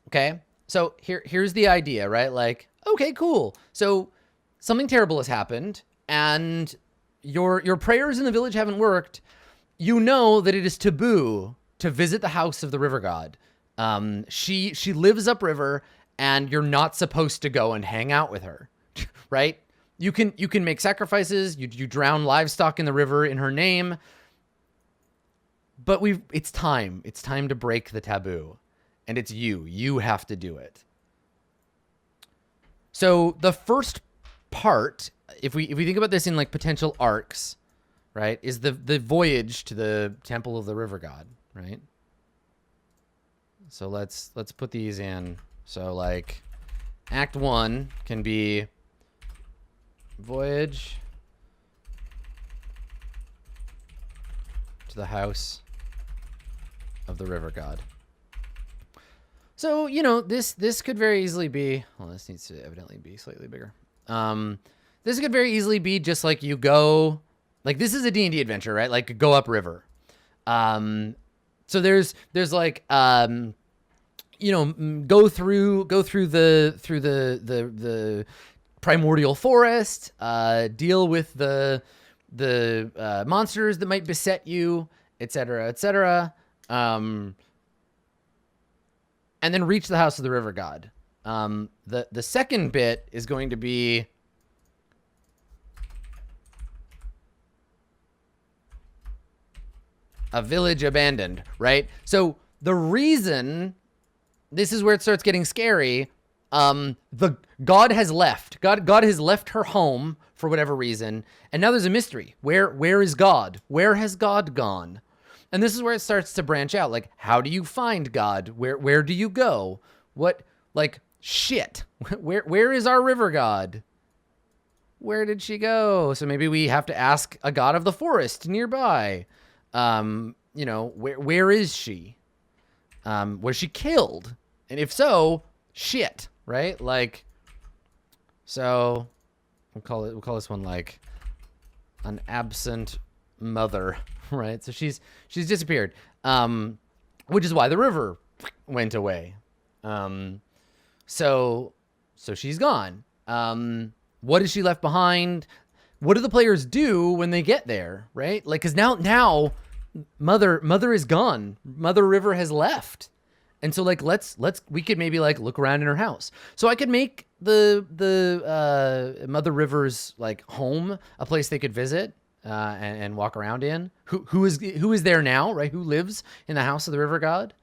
Okay, so here's the idea, right? Like, okay, cool. So something terrible has happened, and your prayers in the village haven't worked. You know that it is taboo to visit the house of the river god. She lives upriver, and you're not supposed to go and hang out with her, right? You can make sacrifices. You drown livestock in the river in her name. But it's time. It's time to break the taboo. And it's you. You have to do it. So the first part, if we think about this in like potential arcs, right, is the voyage to the temple of the river god, right? So let's put these in. So like Act 1 can be voyage to the house of the river god. So, you know, this could very easily be, well, this needs to evidently be slightly bigger. This could very easily be just like you go, like this is a D&D adventure, right? Like go upriver. So there's like, you know, go through the primordial forest, deal with the monsters that might beset you, etc., etc. And then reach the house of the river god. The second bit is going to be a village abandoned, right? So the reason, this is where it starts getting scary. The god has left. God has left her home for whatever reason, and now there's a mystery. Where is God? Where has God gone? And this is where it starts to branch out. Like, how do you find God? Where do you go? What, like, shit. Where is our river god? Where did she go? So maybe we have to ask a god of the forest nearby. You know, where is she? Was she killed? And if so, shit, right? Like, so we'll call this one like an absent mother, right? So she's disappeared, which is why the river went away. So she's gone. What is she left behind? What do the players do when they get there, right? Like, cause now mother is gone. Mother River has left. And so like, we could maybe like look around in her house. So I could make the Mother River's like home a place they could visit and walk around in. Who is there now, right? Who lives in the house of the river god?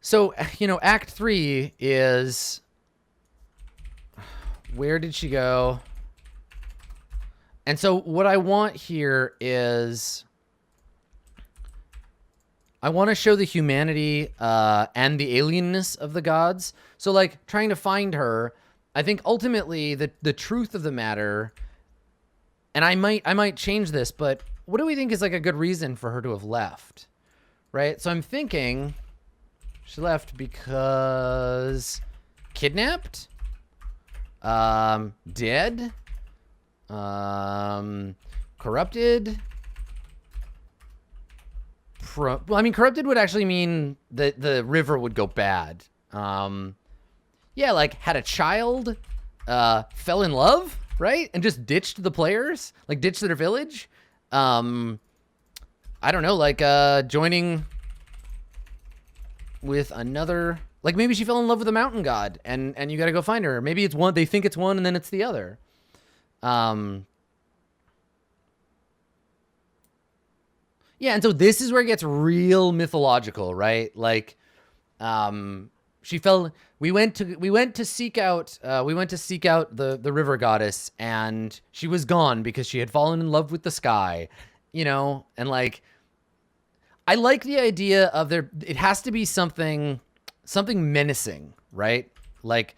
So, you know, Act 3 is, where did she go? And so what I want here is, I want to show the humanity and the alienness of the gods. So like trying to find her, I think ultimately the truth of the matter, and I might change this, but what do we think is like a good reason for her to have left? Right? So I'm thinking she left because kidnapped, dead, corrupted. Well, I mean, corrupted would actually mean that the river would go bad. Yeah, like had a child, fell in love, right? And just ditched the players, like ditched their village. I don't know, like joining with another, like maybe she fell in love with a mountain god and you got to go find her. Maybe it's one, they think it's one and then it's the other. Yeah, and so this is where it gets real mythological, right? Like, she fell. We went to seek out the river goddess, and she was gone because she had fallen in love with the sky, you know. And like, I like the idea of there. It has to be something menacing, right? Like,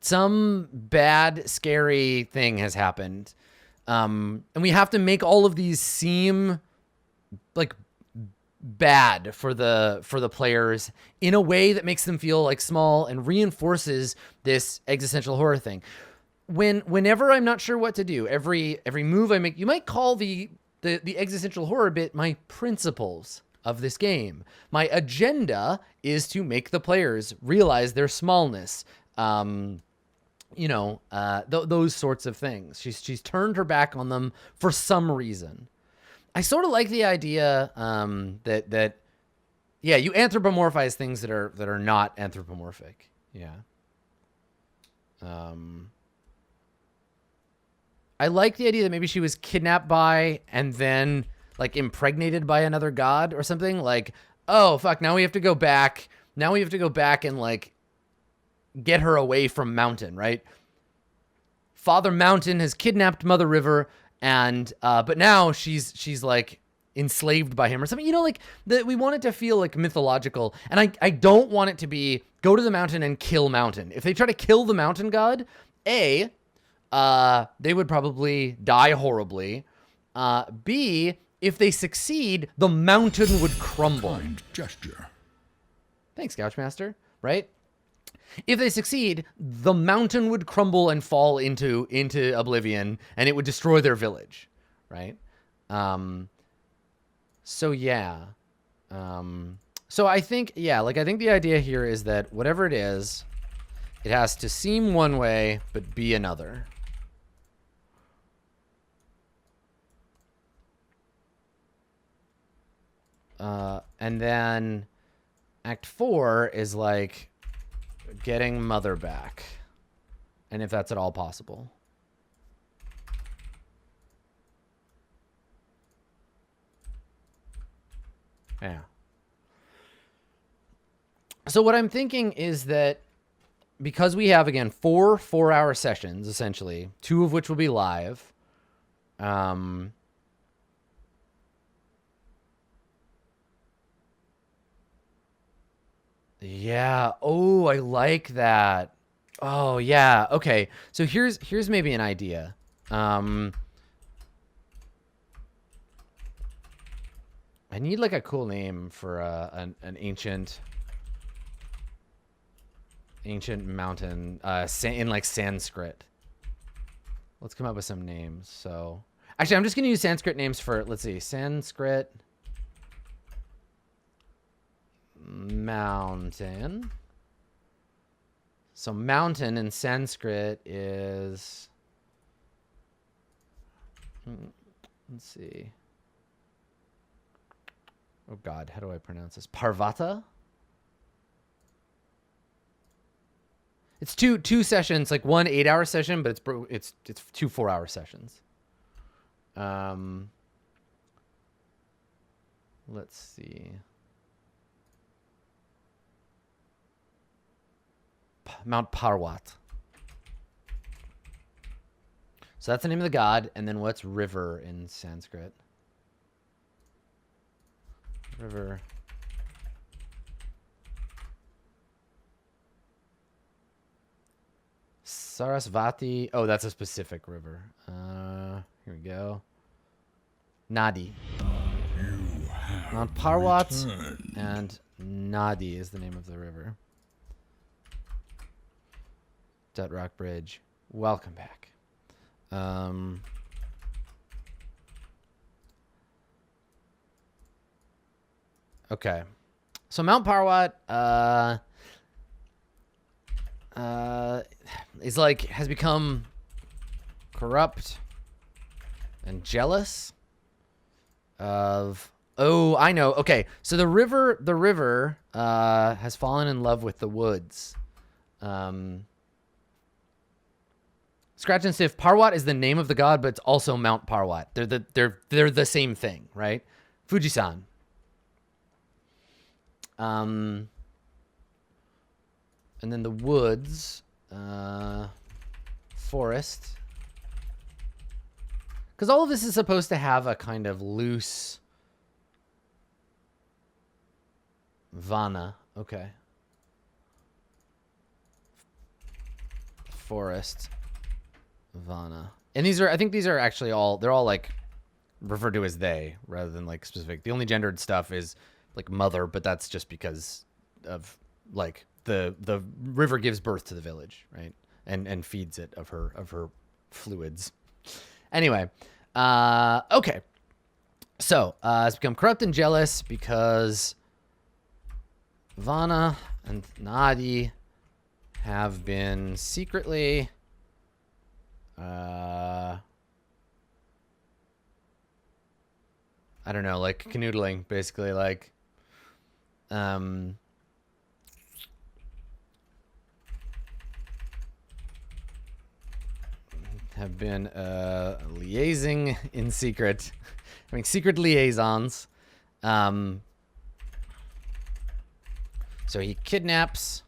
some bad, scary thing has happened, and we have to make all of these seem like bad for the players in a way that makes them feel like small and reinforces this existential horror thing. Whenever I'm not sure what to do, every move I make, you might call the existential horror bit my principles, of this game. My agenda is to make the players realize their smallness. Those sorts of things. She's turned her back on them for some reason. I sort of like the idea that you anthropomorphize things that are not anthropomorphic. Yeah. I like the idea that maybe she was kidnapped by and then like impregnated by another god or something. Like, oh fuck, now we have to go back. Now we have to go back and like get her away from Mountain, right? Father Mountain has kidnapped Mother River, and but now she's like enslaved by him or something. Like that. We want it to feel like mythological, and I don't want it to be go to the mountain and kill Mountain. If they try to kill the mountain god, they would probably die horribly. B, if they succeed, the mountain would crumble. Kind gesture. Thanks, Couchmaster. Right? If they succeed, the mountain would crumble and fall into oblivion, and it would destroy their village, right? So yeah. So I think the idea here is that whatever it is, it has to seem one way but be another. And then Act 4 is like getting Mother back, and if that's at all possible. Yeah. So what I'm thinking is that because we have, again, 4 4-hour sessions, essentially, 2 of which will be live, yeah. Oh, I like that. Oh, yeah. Okay. So here's maybe an idea. I need like a cool name for an ancient mountain in like Sanskrit. Let's come up with some names. So actually, I'm just going to use Sanskrit names for, let's see, Sanskrit mountain. So mountain in Sanskrit is, let's see. Oh God, how do I pronounce this? Parvata? It's two sessions, like one 8-hour session, but it's 2 4-hour sessions. Let's see. Mount Parvat. So that's the name of the god, and then what's river in Sanskrit? River. Sarasvati. Oh, that's a specific river. Here we go. Nadi. Mount Parvat and Nadi is the name of the river. Dut Rock Bridge. Welcome back. Okay. So Mount Parvat is like has become corrupt and jealous of, oh, I know. Okay. So the river has fallen in love with the woods. Scratch and Sniff. Parvat is the name of the god, but it's also Mount Parvat. They're the same thing, right? Fujisan. And then the woods, forest. Because all of this is supposed to have a kind of loose vana. Okay. Forest. Vana. And I think these are actually they're all like referred to as they rather than like specific. The only gendered stuff is like mother, but that's just because of like the river gives birth to the village, right? And feeds it of her fluids. Anyway, okay. So, it's become corrupt and jealous because Vana and Nadi have been secretly I don't know, like canoodling, basically, like have been liaising in secret, having secret liaisons. So he kidnaps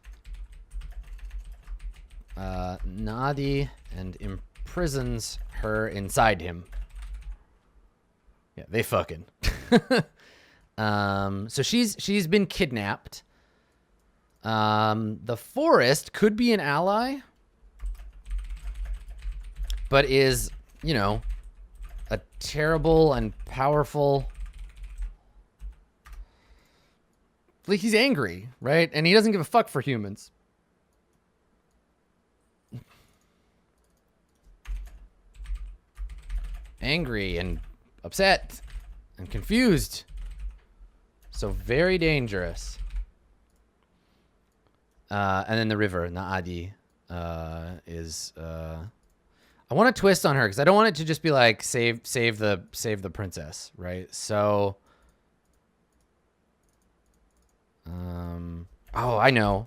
Nadi and imprisons her inside him. Yeah, they fucking. So she's been kidnapped. The forest could be an ally, but is, you know, a terrible and powerful. Like, he's angry, right? And he doesn't give a fuck for humans. Angry and upset and confused. So very dangerous. And then the river, Naadi, is I want to twist on her because I don't want it to just be like save the princess, right? So oh, I know.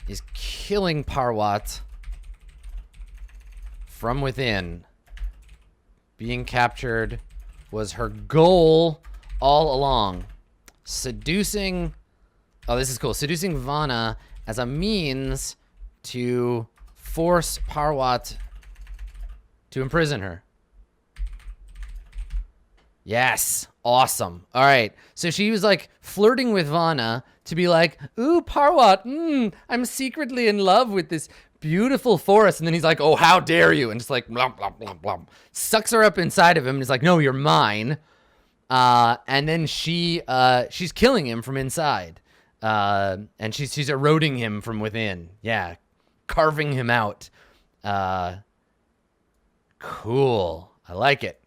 Is killing Parwat from within. Being captured was her goal all along. Seducing... Oh, this is cool. Seducing Vana as a means to force Parwat to imprison her. Yes. Awesome. All right. So she was like flirting with Vana to be like, ooh, Parwat, I'm secretly in love with this beautiful forest. And then he's like, oh, how dare you? And just like, blah, blah, blah, blah. Sucks her up inside of him and is like, no, you're mine. And then she's killing him from inside. And she's eroding him from within. Yeah. Carving him out. Cool. I like it.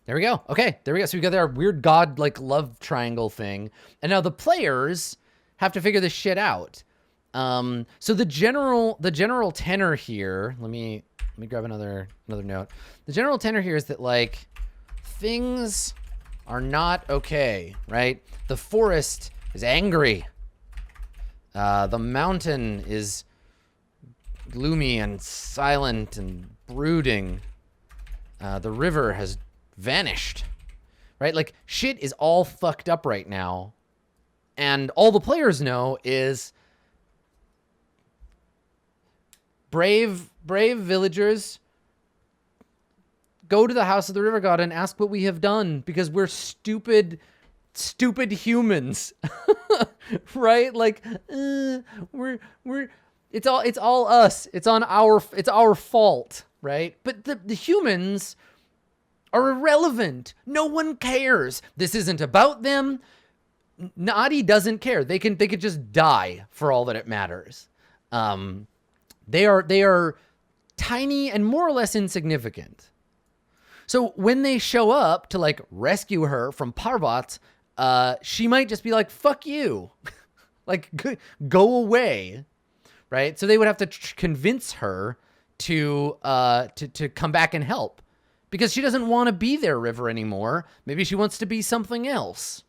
There we go. Okay, there we go. So we got our weird god like love triangle thing, and now the players have to figure this shit out. So the general tenor here. Let me grab another note. The general tenor here is that like things are not okay, right? The forest is angry. The mountain is gloomy and silent and brooding. The river has vanished, right? Like shit is all fucked up right now, and all the players know is brave villagers, go to the house of the river god and ask what we have done because we're stupid humans. Right? Like we're it's all us. It's our fault, right? But the humans are irrelevant. No one cares. This isn't about them. Nadi doesn't care. They could just die for all that it matters. They are tiny and more or less insignificant. So when they show up to like rescue her from Parvat, she might just be like, fuck you. Like, go away. Right? So they would have to convince her to come back and help. Because she doesn't want to be their river anymore. Maybe she wants to be something else.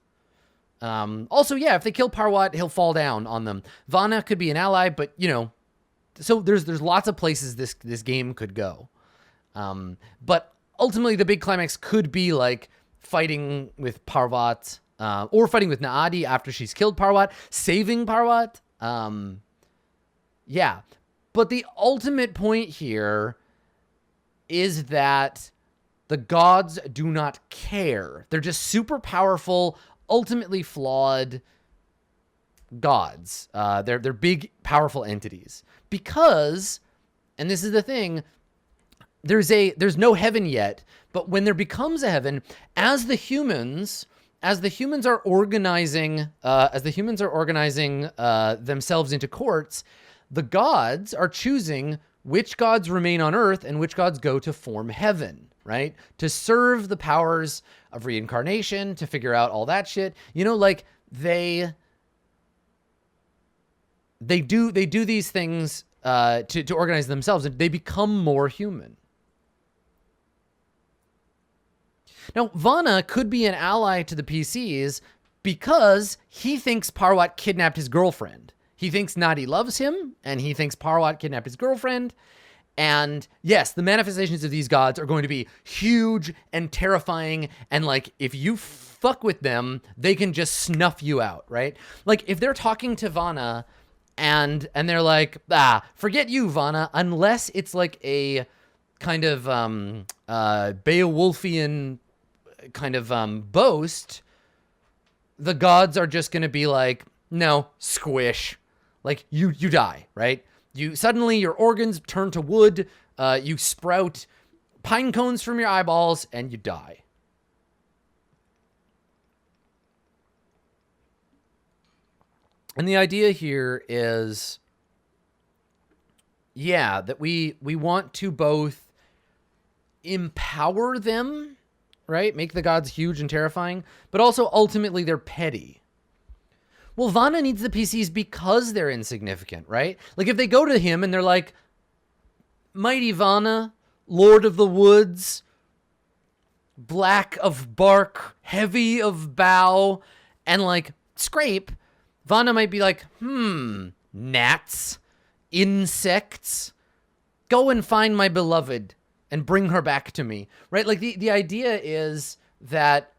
Also, yeah, if they kill Parwat, he'll fall down on them. Vana could be an ally, but, you know, so there's lots of places this game could go. But ultimately, the big climax could be, like, fighting with Parwat, or fighting with Naadi after she's killed Parwat, saving Parwat. Yeah. But the ultimate point here is that the gods do not care. They're just super powerful, ultimately flawed gods. They're big, powerful entities. Because, and this is the thing, there's no heaven yet, but when there becomes a heaven, as the humans are organizing themselves into courts, the gods are choosing which gods remain on Earth and which gods go to form heaven, right? To serve the powers of reincarnation, to figure out all that shit. You know, like they do these things to organize themselves, and they become more human. Now, Vana could be an ally to the PCs because he thinks Parwat kidnapped his girlfriend. He thinks Nadi loves him, and he thinks Parwat kidnapped his girlfriend. And yes, the manifestations of these gods are going to be huge and terrifying, and like, if you fuck with them, they can just snuff you out, right? Like, if they're talking to Vana, and they're like, forget you, Vana, unless it's like a kind of Beowulfian kind of boast, the gods are just going to be like, no, squish. Like, you die, right? You suddenly, your organs turn to wood, you sprout pine cones from your eyeballs, and you die. And the idea here is, yeah, that we want to both empower them, right? Make the gods huge and terrifying, but also ultimately they're petty. Well, Vana needs the PCs because they're insignificant, right? Like, if they go to him and they're like, Mighty Vana, Lord of the Woods, black of bark, heavy of bough, and like, scrape, Vana might be like, gnats, insects, go and find my beloved and bring her back to me, right? Like, the idea is that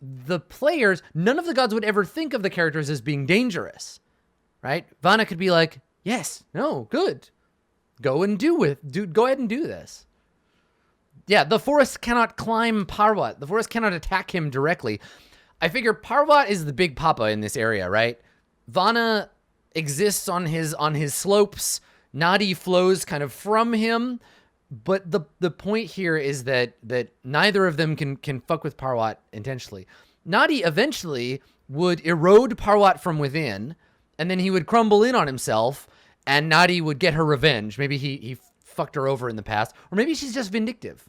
the players, none of the gods would ever think of the characters as being dangerous, right? Vana could be like, yes, no, good. Go ahead and do this. Yeah, the forest cannot climb Parwat. The forest cannot attack him directly. I figure Parwat is the big papa in this area, right? Vana exists on his slopes. Nadi flows kind of from him. But the point here is that neither of them can fuck with Parwat intentionally. Nadi eventually would erode Parwat from within, and then he would crumble in on himself, and Nadi would get her revenge. Maybe he fucked her over in the past, or maybe she's just vindictive.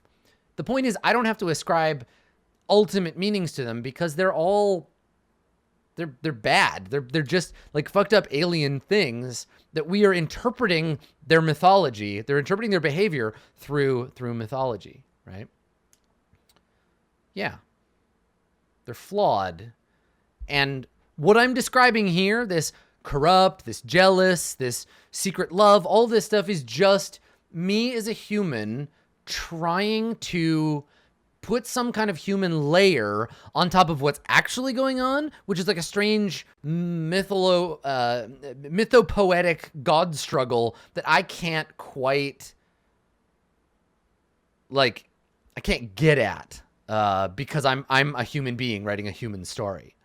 The point is, I don't have to ascribe ultimate meanings to them because they're bad. They're just like fucked up alien things that we are interpreting their mythology. They're interpreting their behavior through mythology, right? Yeah. They're flawed. And what I'm describing here, this corrupt, this jealous, this secret love, all this stuff is just me as a human trying to put some kind of human layer on top of what's actually going on, which is like a strange mythopoetic god struggle that I can't quite, like, I can't get at because I'm a human being writing a human story.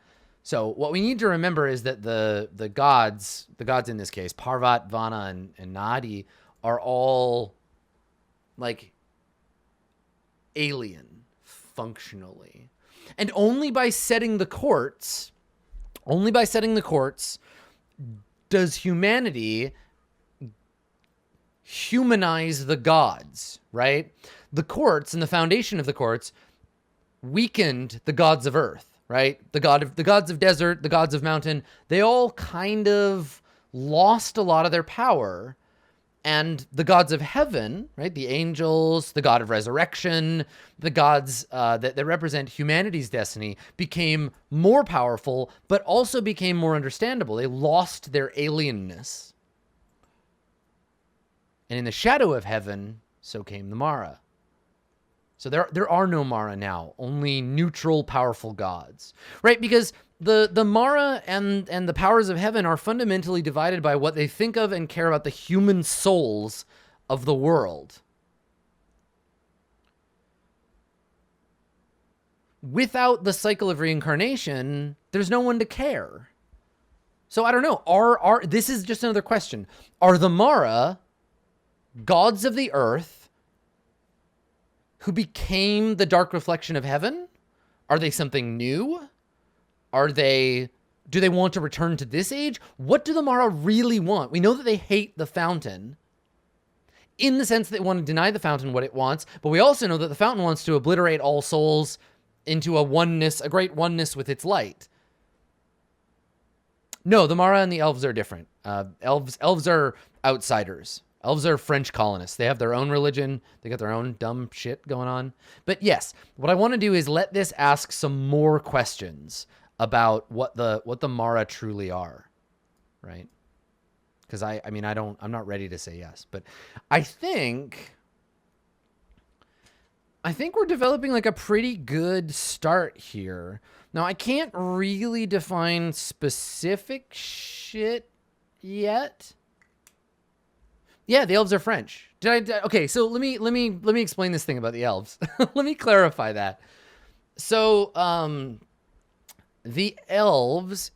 So what we need to remember is that the gods in this case, Parvat, Vana, and Nadi, are all like alien functionally. And only by setting the courts does humanity humanize the gods, right? The courts and the foundation of the courts weakened the gods of earth, right? The gods of desert, the gods of mountain, they all kind of lost a lot of their power. And the gods of heaven, right? The angels, the god of resurrection, the gods that represent humanity's destiny became more powerful, but also became more understandable. They lost their alienness. And in the shadow of heaven, so came the Mara. So there are no Mara now, only neutral, powerful gods, right? Because the Mara and the powers of heaven are fundamentally divided by what they think of and care about the human souls of the world. Without the cycle of reincarnation, there's no one to care. So I don't know. This is just another question. Are the Mara gods of the earth who became the dark reflection of heaven? Are they something new? Do they want to return to this age? What do the Mara really want? We know that they hate the fountain. in the sense that they want to deny the fountain what it wants, but we also know that the fountain wants to obliterate all souls into a oneness, a great oneness with its light. No, the Mara and the elves are different. Elves are outsiders. Elves are French colonists. They have their own religion. They got their own dumb shit going on. But yes, what I want to do is let this ask some more questions about what the Mara truly are, right? Because I'm not ready to say yes, but I think we're developing like a pretty good start here. Now, I can't really define specific shit yet. Yeah, the elves are French. Okay, so let me explain this thing about the elves. Let me clarify that. So, the elves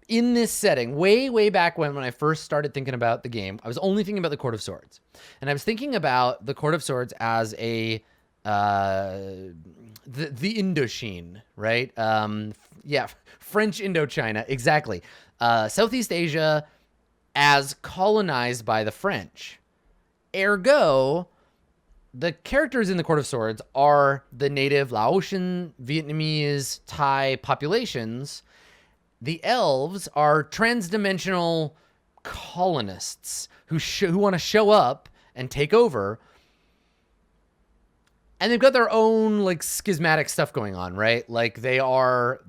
in this setting, way back when I first started thinking about the game, I was only thinking about the Court of Swords. And I was thinking about the Court of Swords as a the Indochine, right? Yeah, French Indochina, exactly. Southeast Asia as colonized by the French. Ergo, the characters in the Court of Swords are the native Laotian, Vietnamese, Thai populations. The elves are transdimensional colonists who want to show up and take over. And they've got their own like schismatic stuff going on, right? Like they are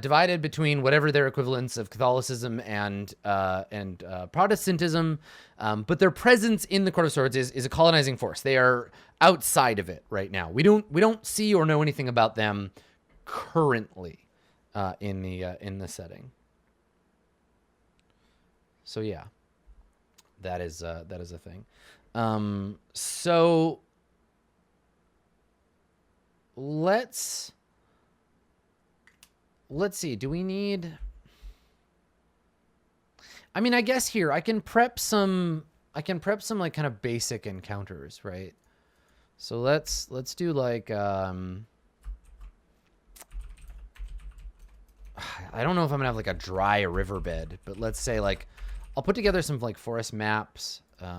divided between whatever their equivalents of Catholicism and Protestantism, but their presence in the Court of Swords is a colonizing force. They are outside of it right now. We don't see or know anything about them currently in the setting. So yeah, that is a thing. So let's see. Do we need? I mean, I guess here I can prep some like kind of basic encounters, right? So let's do like I don't know if I'm gonna have like a dry riverbed, but let's say like I'll put together some like forest maps. Give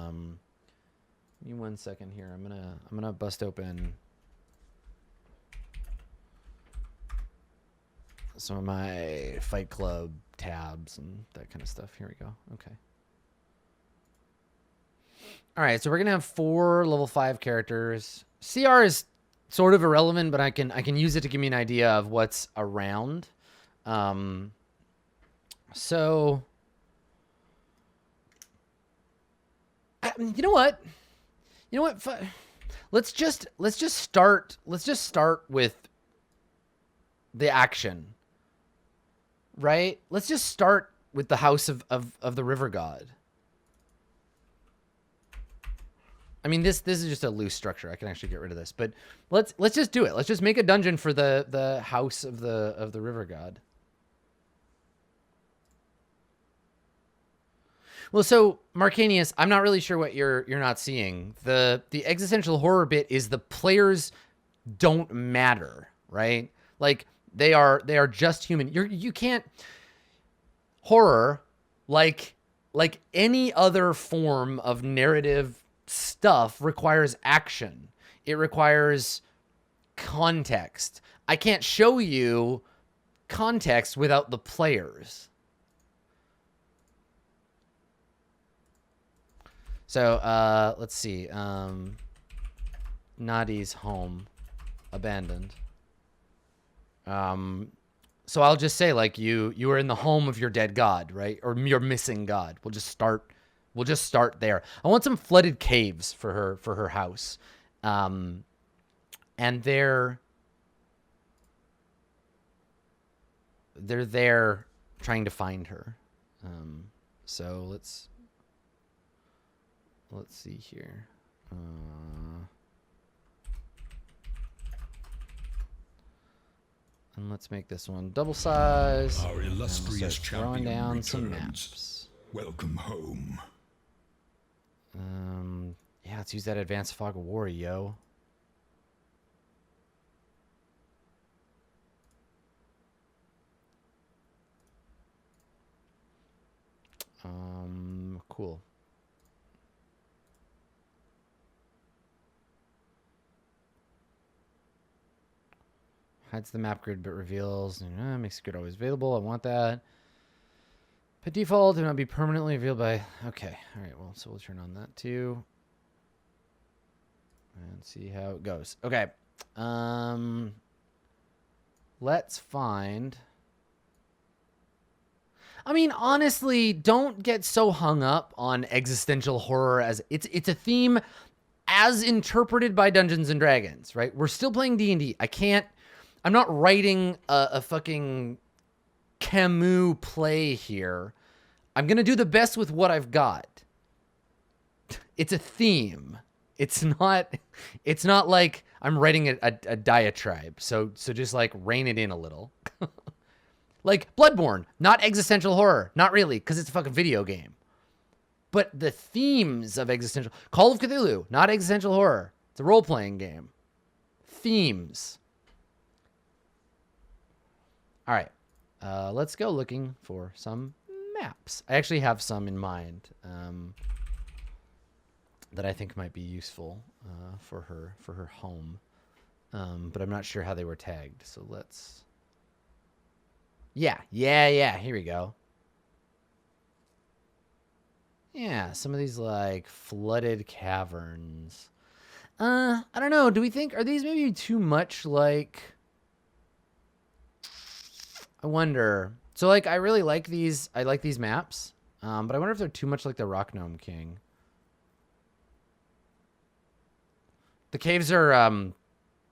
me 1 second here. I'm gonna bust open some of my Fight Club tabs and that kind of stuff. Here we go. Okay. All right, so we're gonna have 4 level 5 characters. CR is sort of irrelevant, but I can use it to give me an idea of what's around. So you know what? Let's just start with the action. Right? Let's just start with the House of the River God. I mean, this is just a loose structure. I can actually get rid of this, but let's just do it. Let's just make a dungeon for the House of the River God. Well, so Marcanius, I'm not really sure what you're not seeing. The existential horror bit is the players don't matter, right? Like they are just human. You can't horror like any other form of narrative stuff requires action. It requires context. I can't show you context without the players. So let's see. Nadi's home abandoned. So I'll just say like you are in the home of your dead god, right? Or your missing god. We'll just start there. I want some flooded caves for her house. And they're there trying to find her. So let's see here. And let's make this one double size. Our illustrious champion down returns. some maps. Welcome home. Yeah, let's use that advanced fog of war, yo. Cool. Hides the map grid but reveals. Makes grid always available. I want that. By default, do not be permanently revealed by... Okay. All right. Well, so we'll turn on that too. And see how it goes. Okay. Let's find... I mean, honestly, don't get so hung up on existential horror as... It's a theme as interpreted by Dungeons and Dragons, right? We're still playing D&D. I'm not writing a fucking Camus play here. I'm going to do the best with what I've got. It's a theme. It's not like I'm writing a diatribe. So just like rein it in a little. Like Bloodborne, not existential horror. Not really, because it's a fucking video game. But the themes of existential... Call of Cthulhu, not existential horror. It's a role-playing game. Themes. All right. Let's go looking for some maps. I actually have some in mind that I think might be useful for her home. But I'm not sure how they were tagged. So let's... Yeah. Here we go. Yeah, some of these like flooded caverns. I don't know. Do we think, are these maybe too much like... I wonder. So like, I really like these. I like these maps. But I wonder if they're too much like the Rock Gnome King. The caves are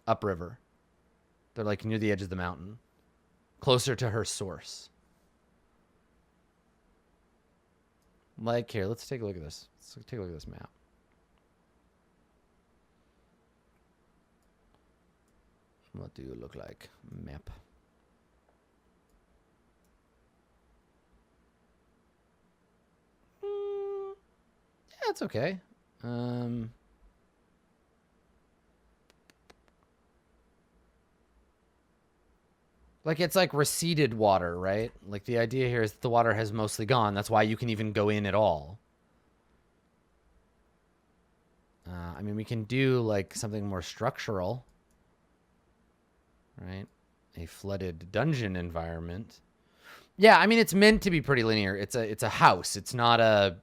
upriver. They're like near the edge of the mountain. Closer to her source. Like, here, let's take a look at this. Let's take a look at this map. What do you look like? Map. Yeah, it's okay. Like, it's like receded water, right? Like, the idea here is that the water has mostly gone. That's why you can even go in at all. I mean, we can do, like, something more structural. Right? A flooded dungeon environment. Yeah, I mean, it's meant to be pretty linear. It's a house. It's not a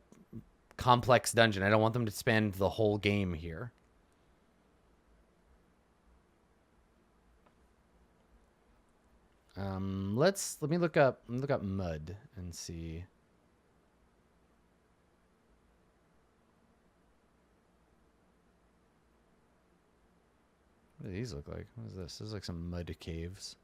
complex dungeon. I don't want them to spend the whole game here. Let me look up mud and see. What do these look like? What is this? This is like some mud caves.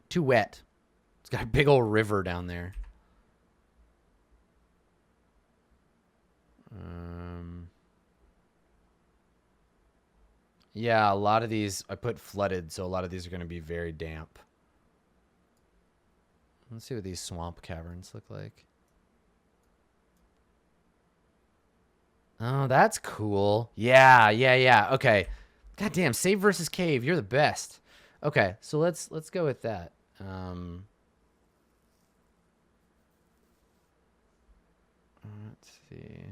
Too wet. It's got a big old river down there. Yeah, a lot of these, I put flooded, so a lot of these are going to be very damp. Let's see what these swamp caverns look like. Oh, that's cool. Yeah. Okay. God damn, save versus cave. You're the best. Okay, so let's go with that. Let's see.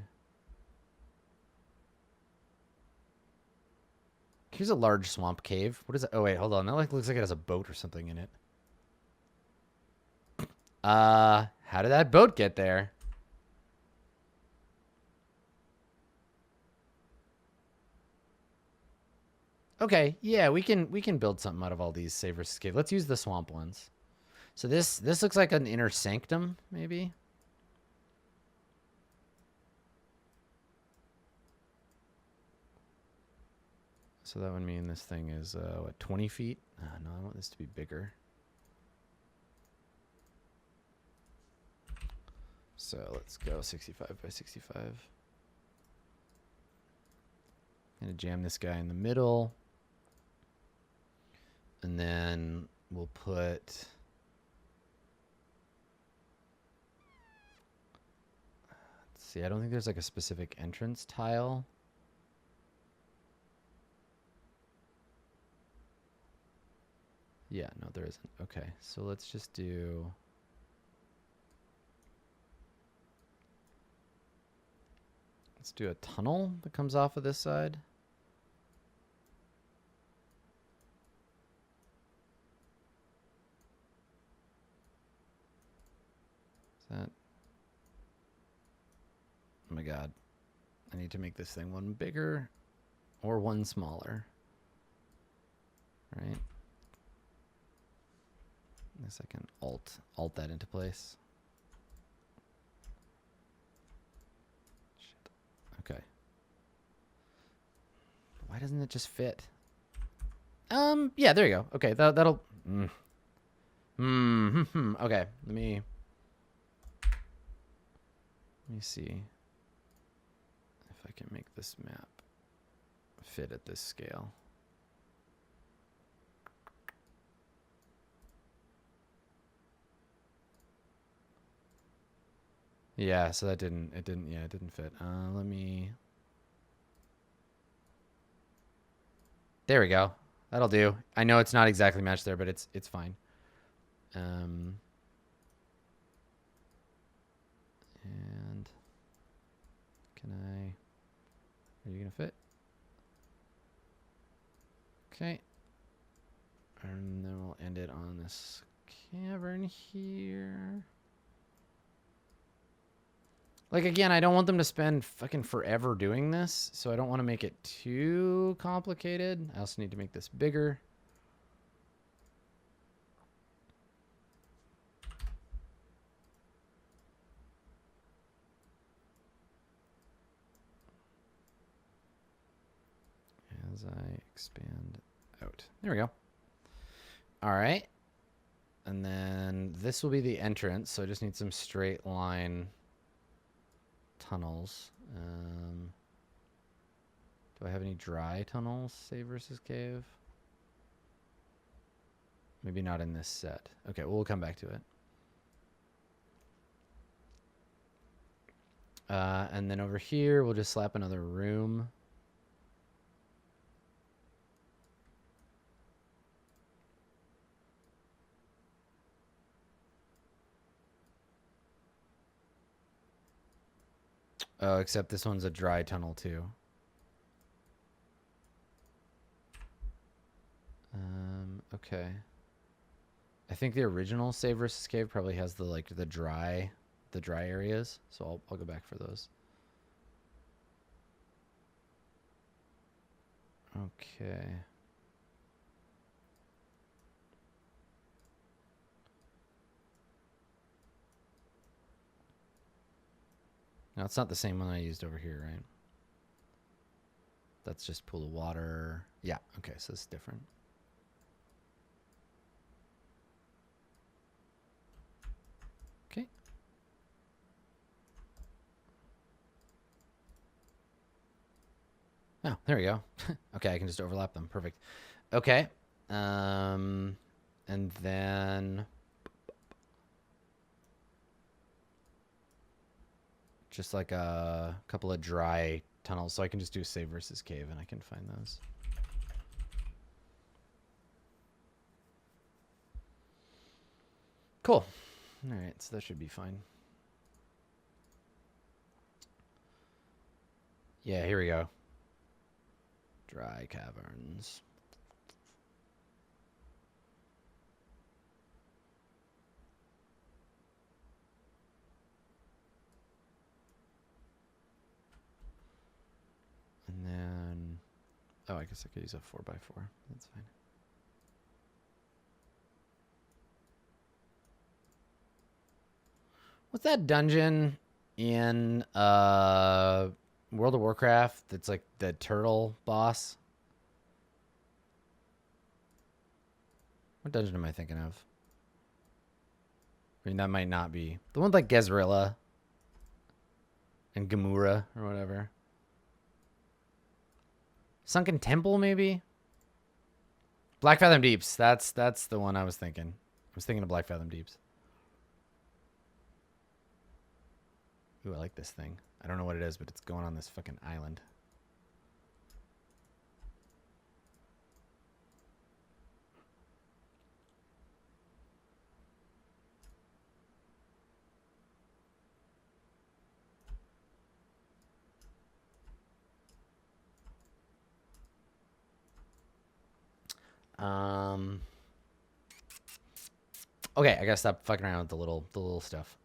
Here's a large swamp cave. What is it? Oh wait, hold on. That like looks like it has a boat or something in it. How did that boat get there? Okay, yeah, we can build something out of all these save versus cave. Let's use the swamp ones. So this looks like an inner sanctum, maybe. So that would mean this thing is, what, 20 feet? No, I want this to be bigger. So let's go 65 by 65. Gonna jam this guy in the middle. And then we'll put... Let's see, I don't think there's like a specific entrance tile. Yeah, no, there isn't. Okay, so let's just do... Let's do a tunnel that comes off of this side. Is that... Oh my god. I need to make this thing one bigger or one smaller. Right? I guess I can alt that into place. Shit. Okay. Why doesn't it just fit? Yeah, there you go. Okay, that'll... Okay, let me see if I can make this map fit at this scale. Yeah, so that didn't fit. Let me... There we go. That'll do. I know it's not exactly matched there, but it's fine. And can I... Are you gonna fit? Okay. And then we'll end it on this cavern here. Like, again, I don't want them to spend fucking forever doing this, so I don't want to make it too complicated. I also need to make this bigger. As I expand out. There we go. All right. And then this will be the entrance, so I just need some straight line tunnels. Do I have any dry tunnels, save versus cave? Maybe not in this set. Okay, well, we'll come back to it. And then over here, we'll just slap another room. Oh, except this one's a dry tunnel too. Okay. I think the original save versus cave probably has the dry areas, so I'll go back for those. Okay. Now it's not the same one I used over here, right? That's just pool of water. Yeah, okay, so it's different. Okay. Oh, there we go. Okay, I can just overlap them. Perfect. Okay. And then just like a couple of dry tunnels, so I can just do save versus cave and I can find those. Cool. All right, so that should be fine. Yeah, here we go. Dry caverns. And then, oh, I guess I could use a 4x4. That's fine. What's that dungeon in World of Warcraft that's like the turtle boss? What dungeon am I thinking of? I mean, that might not be. The one with like Gezrilla and Gamura or whatever. Sunken Temple, maybe? Black Fathom Deeps. That's the one I was thinking. I was thinking of Black Fathom Deeps. Ooh, I like this thing. I don't know what it is, but it's going on this fucking island. Okay, I gotta stop fucking around with the little stuff.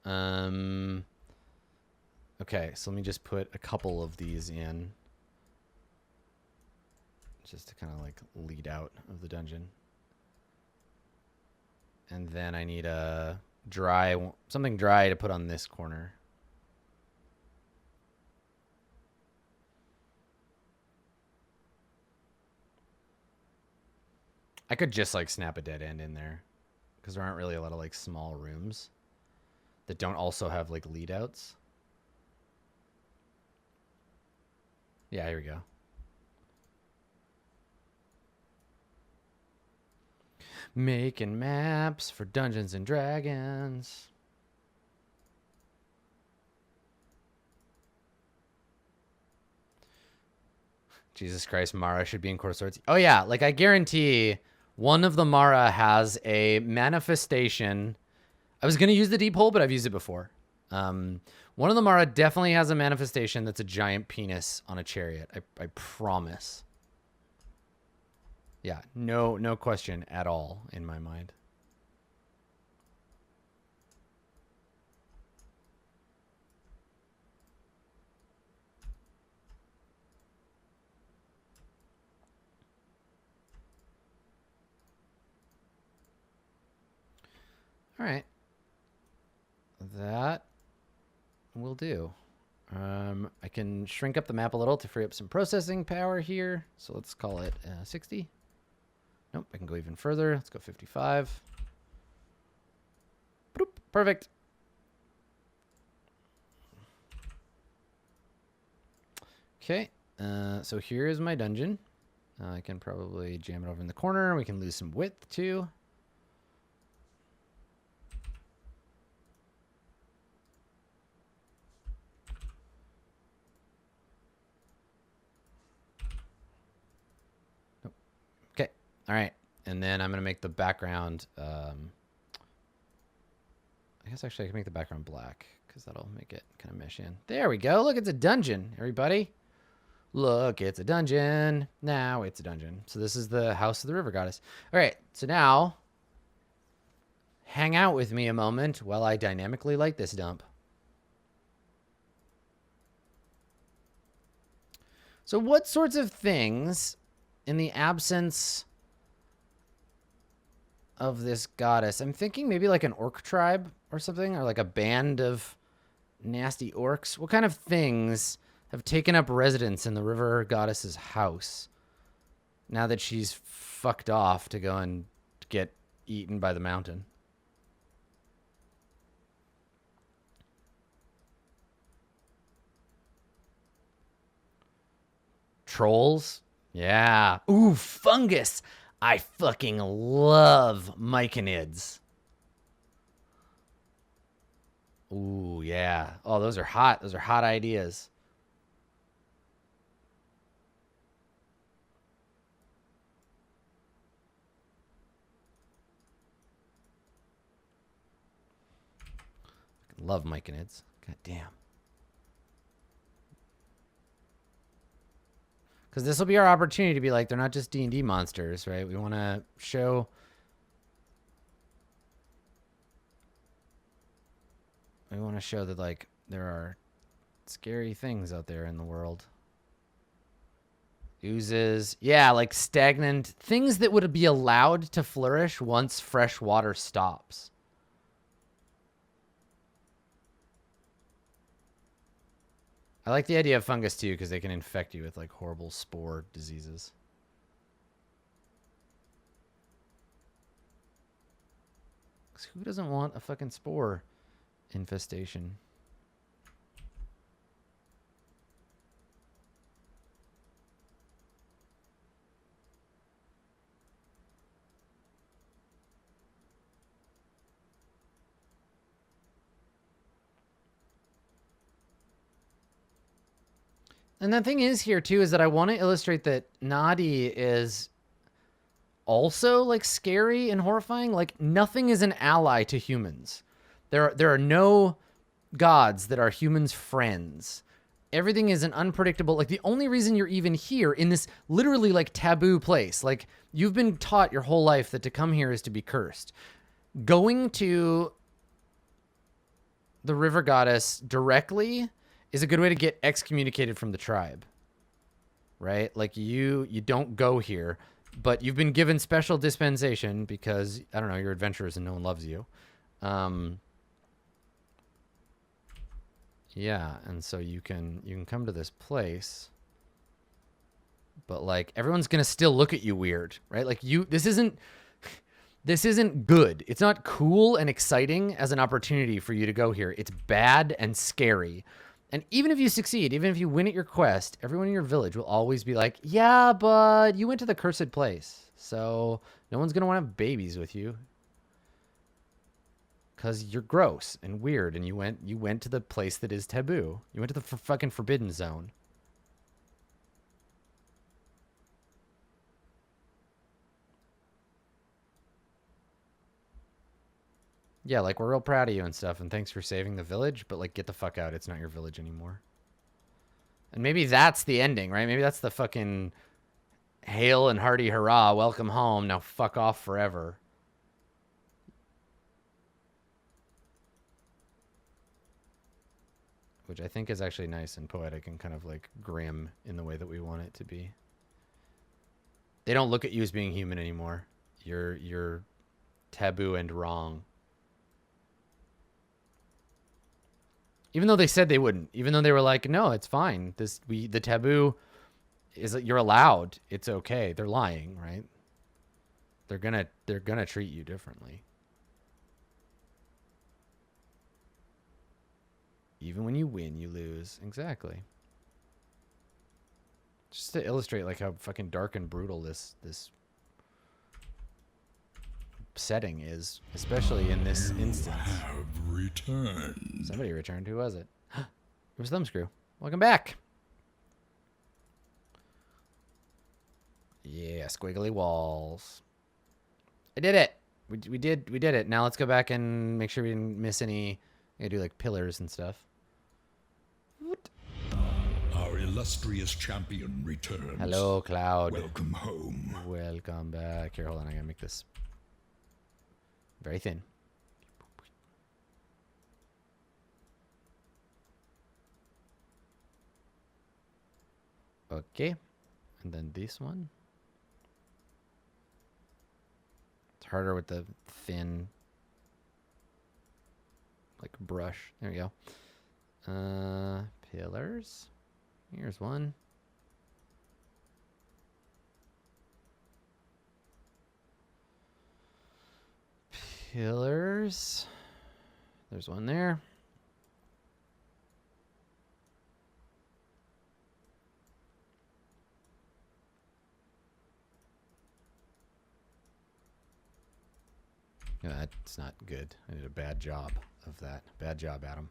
Okay, so let me just put a couple of these in. Just to kind of like lead out of the dungeon. And then I need a something dry to put on this corner. I could just like snap a dead end in there because there aren't really a lot of like small rooms that don't also have like lead outs. Yeah, here we go. Making maps for Dungeons and Dragons. Jesus Christ, Mara should be in Court of Swords. Oh yeah, like I guarantee one of the Mara has a manifestation. I was going to use the deep hole, but I've used it before. One of the Mara definitely has a manifestation that's a giant penis on a chariot. I promise. Yeah, no question at all in my mind. All right. That will do. I can shrink up the map a little to free up some processing power here. So let's call it 60. Nope, I can go even further. Let's go 55. Boop, perfect. Okay, so here is my dungeon. I can probably jam it over in the corner. We can lose some width too. Nope. Okay, all right. And then I'm going to make the background, I guess actually I can make the background black because that'll make it kind of mesh in. There we go. Look, it's a dungeon, everybody. Look, it's a dungeon. Now it's a dungeon. So this is the house of the river goddess. All right, so now hang out with me a moment while I dynamically light this dump. So what sorts of things, in the absence of this goddess, I'm thinking maybe like an orc tribe or something, or like a band of nasty orcs. What kind of things have taken up residence in the river goddess's house now that she's fucked off to go and get eaten by the mountain? Trolls? Yeah. Ooh, fungus. I fucking love myconids. Ooh, yeah. Oh, those are hot. Those are hot ideas. Love myconids. God damn. Because this will be our opportunity to be like, they're not just D&D monsters, right? We want to show... We want to show that, like, there are scary things out there in the world. Oozes. Yeah, like stagnant. Things that would be allowed to flourish once fresh water stops. I like the idea of fungus, too, because they can infect you with, like, horrible spore diseases. Because who doesn't want a fucking spore infestation? And the thing is here too is that I want to illustrate that Nadi is also like scary and horrifying. Like nothing is an ally to humans. There are no gods that are humans' friends. Everything is an unpredictable, like the only reason you're even here in this literally like taboo place, like you've been taught your whole life that to come here is to be cursed. Going to the river goddess directly is a good way to get excommunicated from the tribe, right? Like you don't go here, but you've been given special dispensation because, I don't know, you're adventurers and no one loves you. Yeah, and so you can come to this place, but like everyone's gonna still look at you weird, right? Like this isn't good. It's not cool and exciting as an opportunity for you to go here. It's bad and scary. And even if you succeed, even if you win at your quest, everyone in your village will always be like, yeah, but you went to the cursed place, so no one's gonna want to have babies with you. Because you're gross and weird, and you went to the place that is taboo. You went to the fucking forbidden zone. Yeah, like, we're real proud of you and stuff, and thanks for saving the village, but, like, get the fuck out. It's not your village anymore. And maybe that's the ending, right? Maybe that's the fucking hail and hearty hurrah, welcome home, now fuck off forever. Which I think is actually nice and poetic and kind of like grim in the way that we want it to be. They don't look at you as being human anymore. You're taboo and wrong. Even though they said they wouldn't. Even though they were like, no, it's fine. The taboo is that you're allowed. It's okay. They're lying, right? They're gonna treat you differently. Even when you win, you lose. Exactly. Just to illustrate like how fucking dark and brutal this setting is, especially in this instance. Have returned. Somebody returned. Who was it? It was Thumbscrew. Welcome back. Yeah, squiggly walls. I did it. We did it. Now let's go back and make sure we didn't miss any. I gotta do like pillars and stuff. Our illustrious champion returns. Hello, Cloud. Welcome home. Welcome back. Here, hold on. I gotta make this very thin. Okay. And then this one. It's harder with the thin, like, brush. There we go. Pillars. Here's one. Pillars. There's one there. Yeah, that's not good. I did a bad job of that. Bad job, Adam.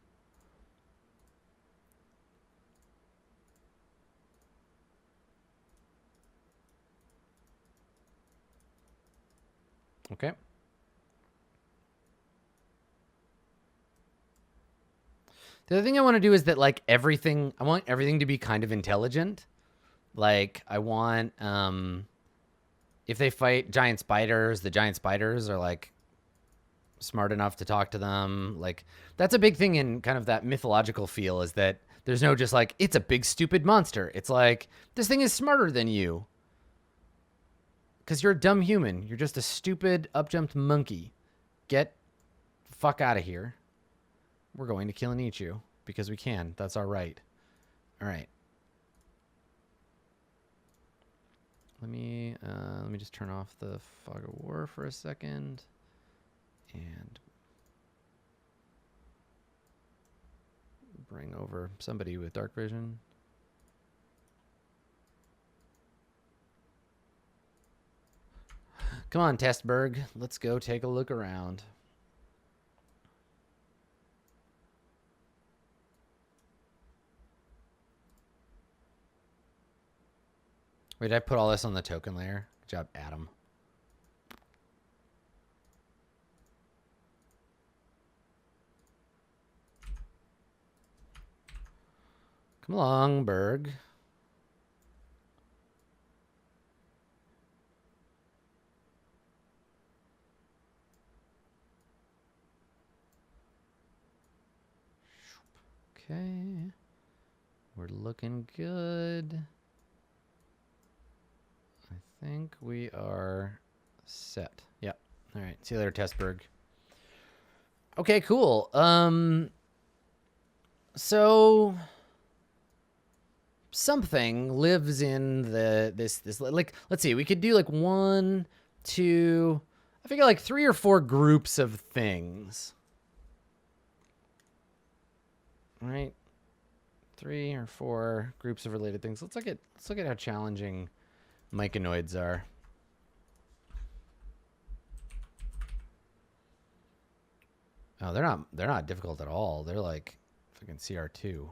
Okay. The other thing I want to do is that, like, everything, I want everything to be kind of intelligent. Like, I want, if they fight giant spiders, the giant spiders are, like, smart enough to talk to them. Like, that's a big thing in kind of that mythological feel, is that there's no just like, it's a big stupid monster. It's like, this thing is smarter than you. Because you're a dumb human. You're just a stupid up-jumped monkey. Get the fuck out of here. We're going to kill and eat you. Because we can. That's our right. Alright. Let me just turn off the fog of war for a second. And bring over somebody with dark vision. Come on, Testberg. Let's go take a look around. Wait, did I put all this on the token layer? Good job, Adam. Come along, Berg. Okay. We're looking good. I think we are set. Yep. All right. See you later, Testberg. Okay, cool. So something lives in this like, let's see, we could do like 1, 2, I figure like 3 or 4 groups of things. All right. 3 or 4 groups of related things. Let's look at how challenging myconoids are. Oh, they're not difficult at all. They're like fucking CR2.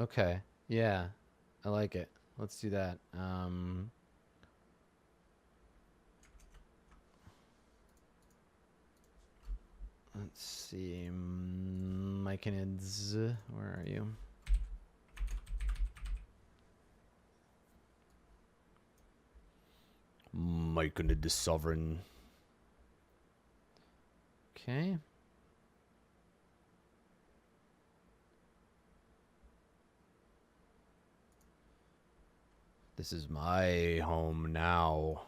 Okay. Yeah. I like it. Let's do that. Let's see. Myconids. Where are you? Myconid the Sovereign. Okay. This is my home now.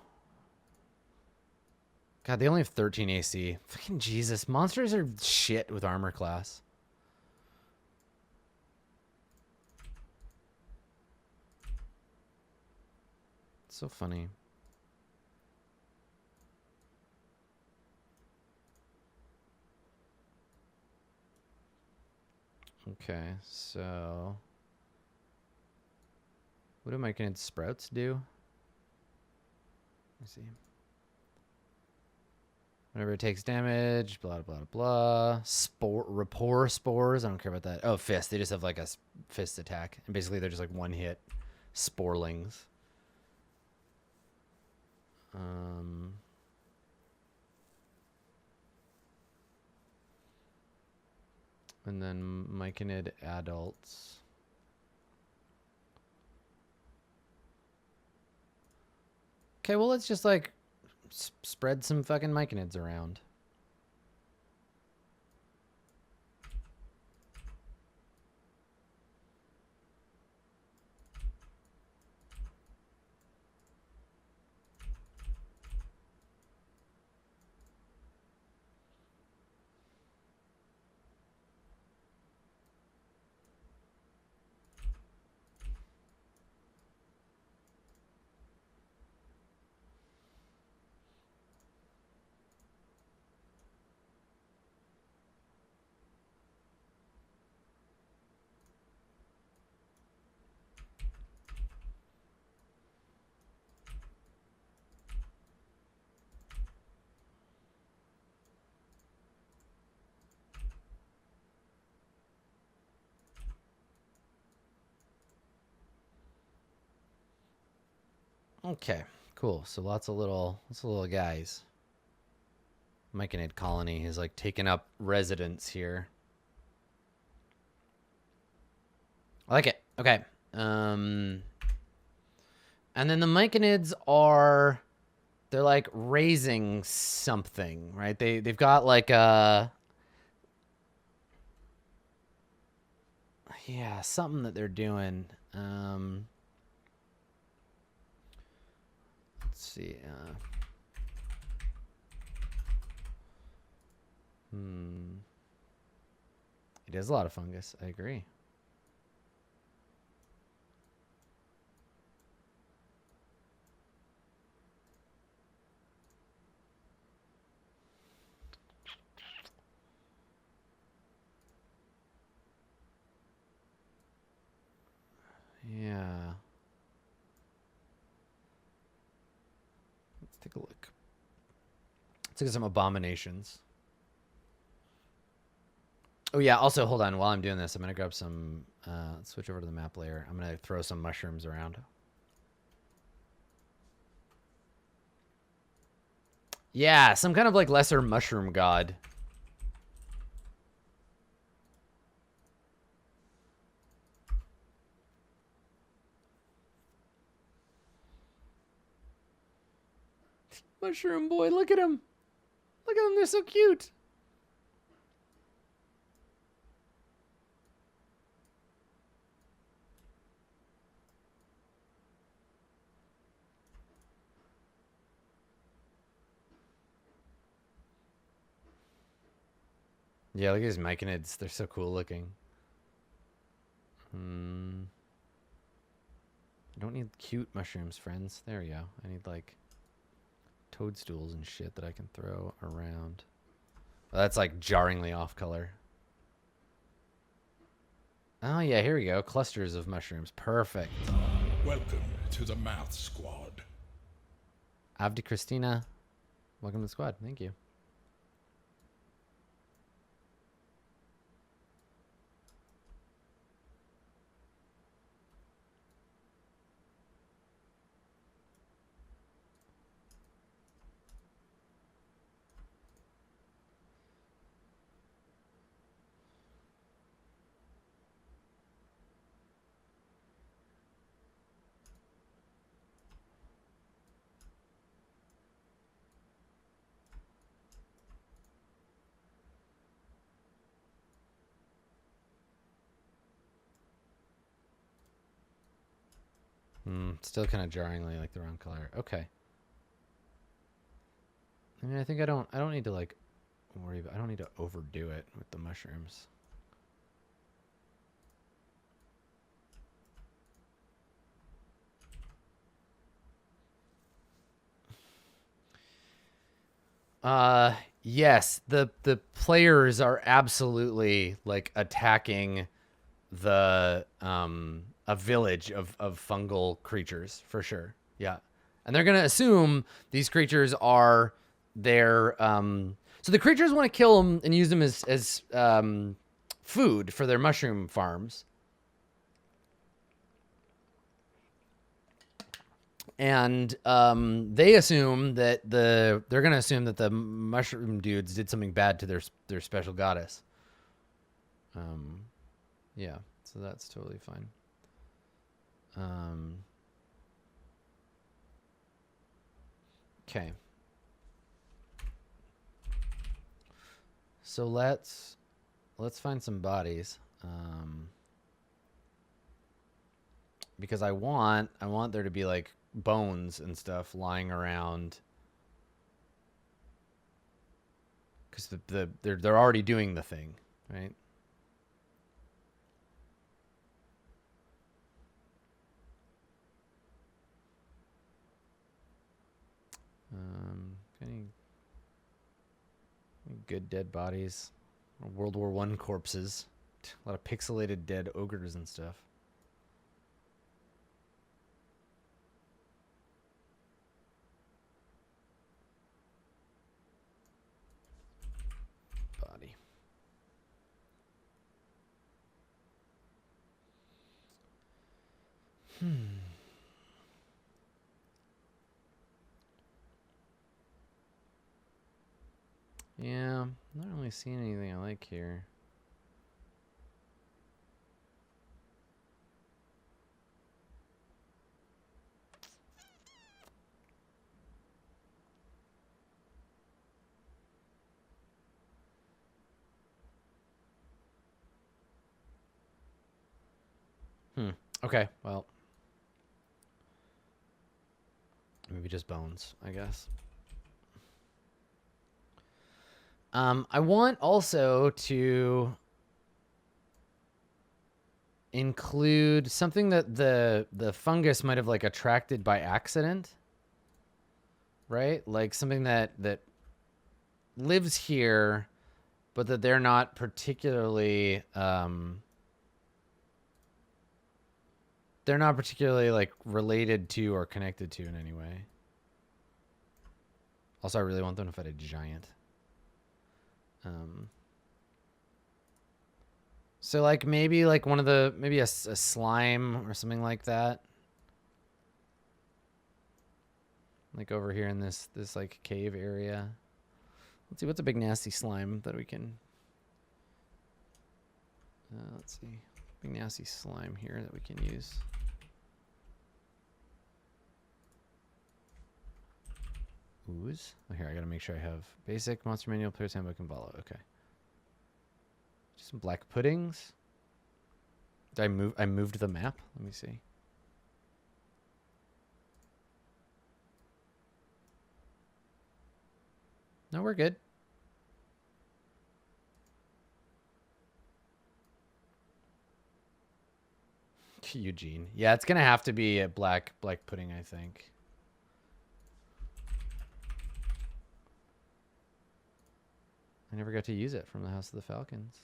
God, they only have 13 AC. Fucking Jesus. Monsters are shit with armor class. It's so funny. Okay, so what do myconid sprouts do? Let me see. Whenever it takes damage, blah, blah, blah. Rapport spores. I don't care about that. Oh, fist. They just have like a fist attack. And basically they're just like one hit sporelings. And then myconid adults. Okay, well, let's just like spread some fucking myconids around. Okay, cool. So lots of little guys. Myconid colony is like taking up residence here. I like it. Okay. And then the myconids are, they're like raising something, right? They've got like a, yeah, something that they're doing. Let's see. It is a lot of fungus. I agree. Yeah. Let's take a look. Let's look at some abominations. Oh, yeah. Also, hold on. While I'm doing this, I'm going to grab some... let's switch over to the map layer. I'm going to throw some mushrooms around. Yeah, some kind of like lesser mushroom god. Mushroom boy, look at him. Look at them, they're so cute. Yeah, look at his myconids. They're so cool looking. I don't need cute mushrooms, friends. There we go. I need like toadstools and shit that I can throw around. Well, that's like jarringly off color. Oh yeah, here we go. Clusters of mushrooms. Perfect. Welcome to the Math Squad. Avdi Christina, welcome to the squad. Thank you. Still kind of jarringly like the wrong color. Okay. I mean, I think I don't need to like worry about, I don't need to overdo it with the mushrooms. Yes, the players are absolutely like attacking the a village of fungal creatures for sure. Yeah. And they're going to assume these creatures are their so the creatures want to kill them and use them as food for their mushroom farms. And they assume that they're going to assume that the mushroom dudes did something bad to their special goddess. Yeah, so that's totally fine. Okay. So let's find some bodies. Because I want there to be like bones and stuff lying around. Because they're already doing the thing, right? Any good dead bodies? World War I corpses. A lot of pixelated dead ogres and stuff. Body. Yeah, I'm not really seeing anything I like here. Okay, well. Maybe just bones, I guess. I want also to include something that the fungus might have like attracted by accident, right? Like something that lives here, but that they're not particularly like related to or connected to in any way. Also, I really want them to fight a giant. So like maybe like one of the, maybe a slime or something like that. Like over here in this like cave area. Let's see, what's a big nasty slime that we can... let's see. Big nasty slime here that we can use. Ooze. Oh, here, I gotta make sure I have basic, monster manual, player's handbook, and Valo. Okay. Just some black puddings. Did I moved the map? Let me see. No, we're good. Eugene. Yeah, it's gonna have to be a black pudding, I think. I never got to use it from the House of the Falcons.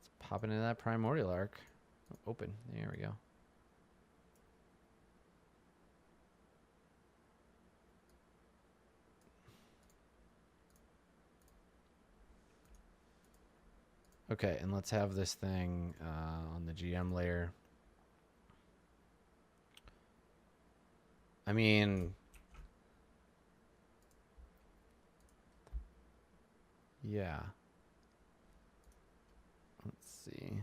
Let's pop into that Primordial Arc. Open. There we go. Okay, and let's have this thing on the GM layer. I mean... yeah. Let's see.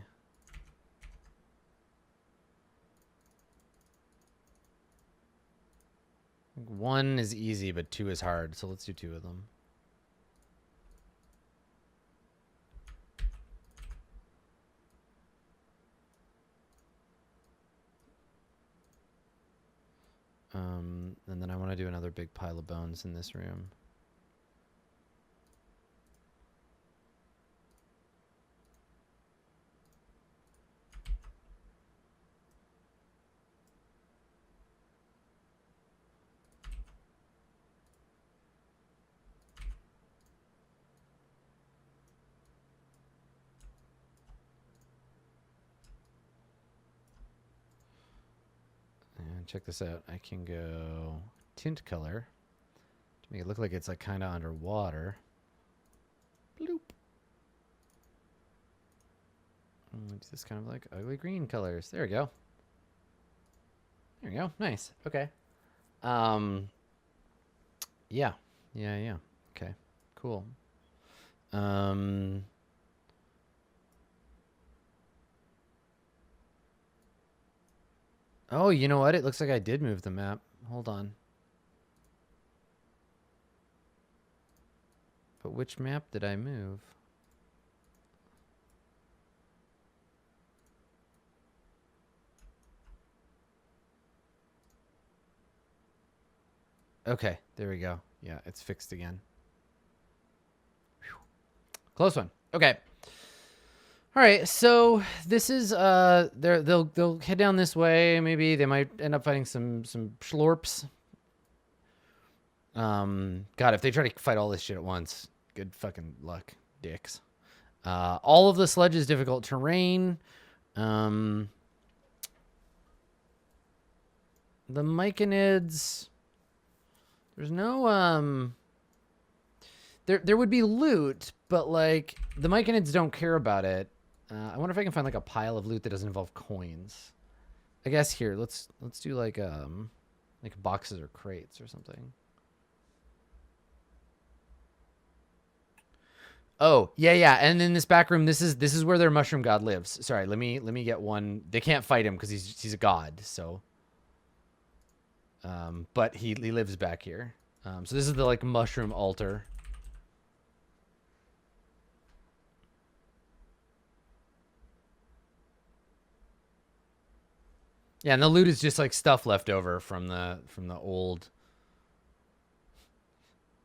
I think 1 is easy, but 2 is hard, so let's do 2 of them. And then I want to do another big pile of bones in this room. And check this out. I can go tint color to make it look like it's like kind of underwater. Bloop. And it's just kind of like ugly green colors. There we go. There we go. Nice. Okay. Yeah. Yeah. Okay. Cool. Oh, you know what? It looks like I did move the map. Hold on. But which map did I move? Okay, there we go. Yeah, it's fixed again. Whew. Close one. Okay. All right, so this is they'll head down this way. Maybe they might end up fighting some schlorps. God, if they try to fight all this shit at once, good fucking luck, dicks. All of the sledge is difficult terrain. The Myconids. There's no There would be loot, but like the Myconids don't care about it. I wonder if I can find like a pile of loot that doesn't involve coins. I guess here, let's do like boxes or crates or something. Oh, yeah. And in this back room, this is where their mushroom god lives. Sorry, let me get one. They can't fight him because he's a god, so but he lives back here. So this is the like mushroom altar. Yeah, and the loot is just like stuff left over from the old.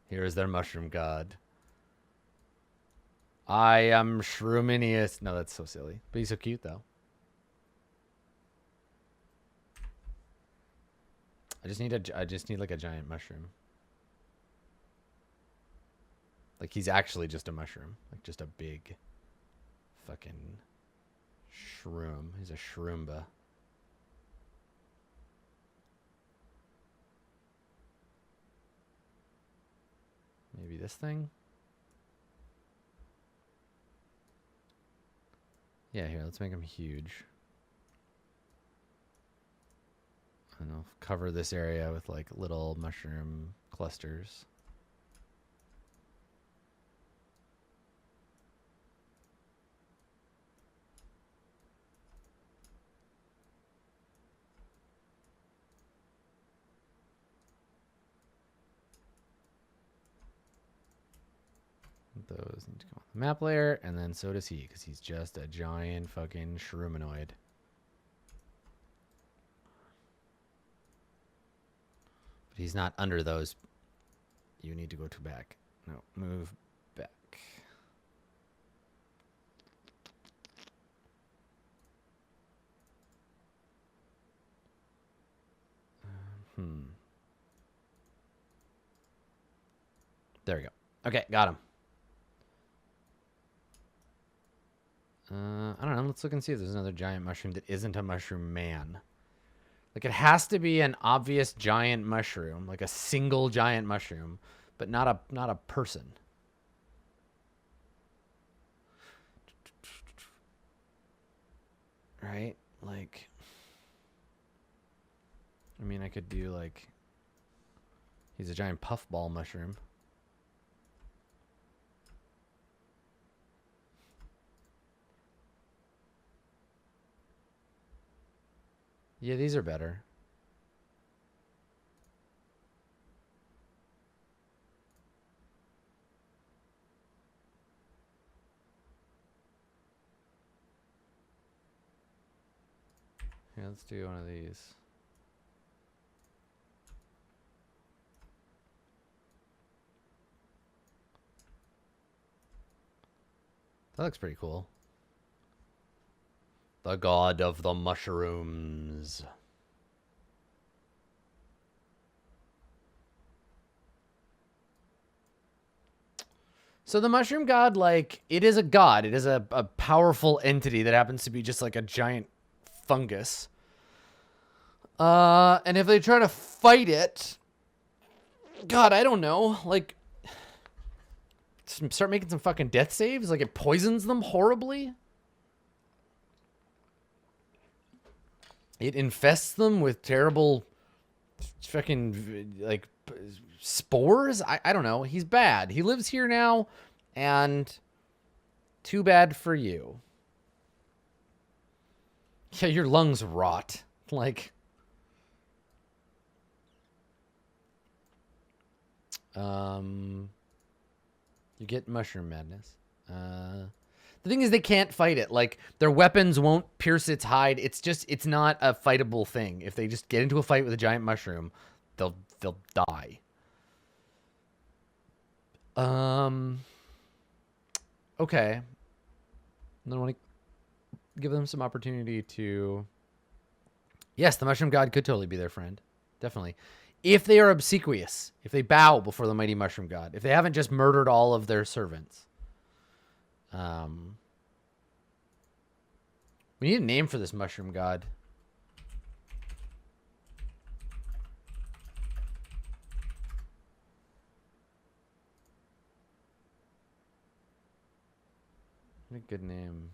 Here is their mushroom god. I am Shroominous. No, that's so silly. But he's so cute though. I just need like a giant mushroom. Like he's actually just a mushroom. Like just a big fucking shroom. He's a shroomba. Maybe this thing? Yeah, here, let's make him huge. And I'll cover this area with like little mushroom clusters. Those need to come on the map layer, and then so does he, because he's just a giant fucking shroomonoid. But he's not under those. You need to go to back. No, move back. There we go. Okay, got him. I don't know. Let's look and see if there's another giant mushroom that isn't a mushroom man. Like, it has to be an obvious giant mushroom, like a single giant mushroom, but not a person. Right? Like, I mean, I could do like, he's a giant puffball mushroom. Yeah, these are better. Yeah, let's do one of these. That looks pretty cool. The god of the mushrooms. So the mushroom god, like, it is a god. It is a powerful entity that happens to be just like a giant fungus. And if they try to fight it, God, I don't know. Like, start making some fucking death saves? Like, it poisons them horribly? It infests them with terrible fucking, like, spores? I don't know. He's bad. He lives here now, and too bad for you. Yeah, your lungs rot. Like, you get mushroom madness. The thing is, they can't fight it. Like, their weapons won't pierce its hide. It's not a fightable thing. If they just get into a fight with a giant mushroom, they'll die. Okay. Then I want to give them some opportunity to... Yes, the mushroom god could totally be their friend. Definitely. If they are obsequious. If they bow before the mighty mushroom god. If they haven't just murdered all of their servants. We need a name for this mushroom god. What a good name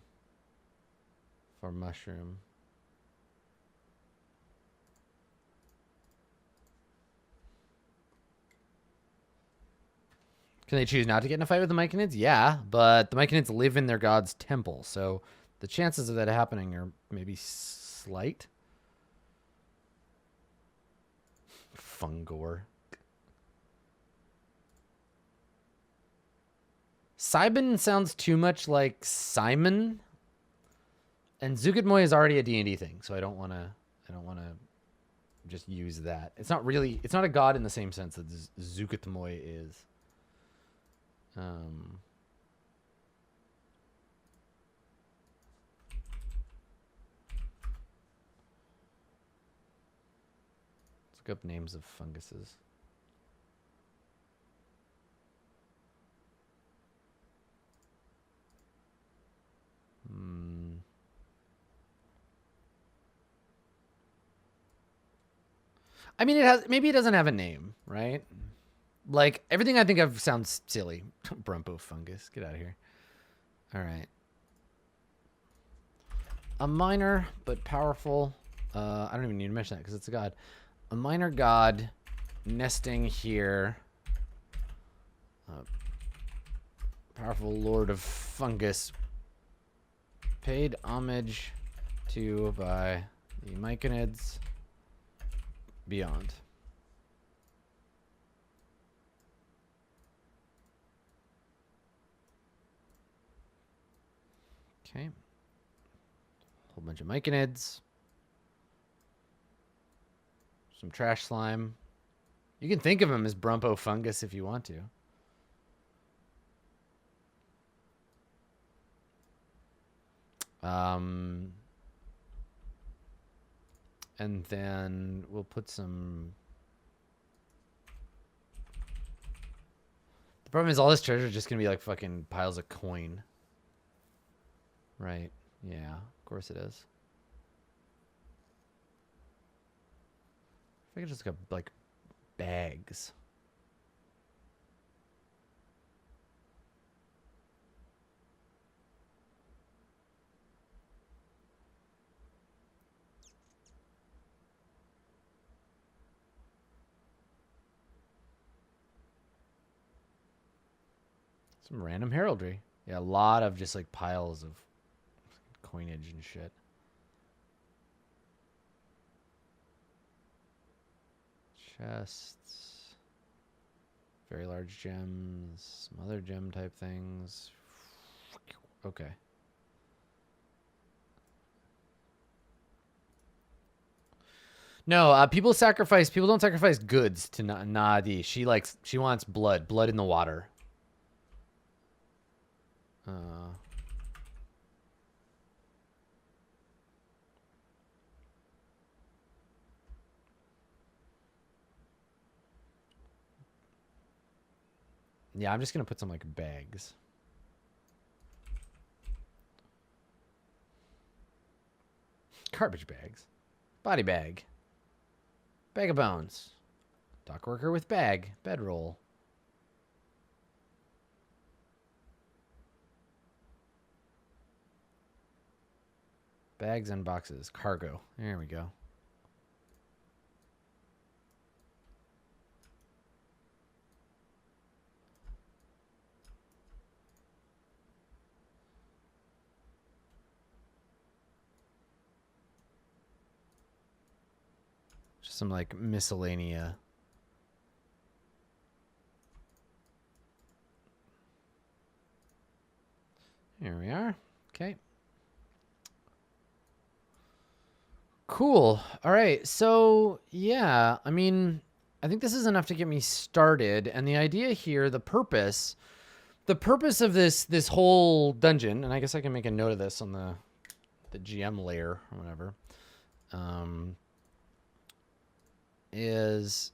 for mushroom. Can they choose not to get in a fight with the Myconids? Yeah, but the Myconids live in their god's temple, so the chances of that happening are maybe slight. Fungor. Cybin sounds too much like Simon. And Zukatmoy is already a D&D thing, so I don't want to just use that. It's not a god in the same sense that Zukatmoy is. Let's look up names of funguses. I mean, maybe it doesn't have a name, right? Like, everything I think of sounds silly. Brumpo fungus. Get out of here. All right. A minor, but powerful. I don't even need to mention that because it's a god. A minor god nesting here. Powerful lord of fungus. Paid homage to by the Myconids beyond. Okay. Whole bunch of Myconids. Some trash slime. You can think of him as Brumpo fungus if you want to. And then we'll put some... The problem is all this treasure is just going to be like fucking piles of coin. Right. Yeah, of course it is. I could just go like bags. Some random heraldry. Yeah, a lot of just like piles of coinage and shit. Chests. Very large gems. Some other gem type things. Okay. No, people don't sacrifice goods to Nadi. She wants blood in the water. Yeah, I'm just gonna put some like bags. Garbage bags. Body bag. Bag of bones. Dock worker with bag. Bedroll. Bags and boxes. Cargo. There we go. Just some like miscellanea. Here we are. Okay. Cool. All right. So, yeah, I mean, I think this is enough to get me started. And the idea here, the purpose of this whole dungeon, and I guess I can make a note of this on the GM layer or whatever, is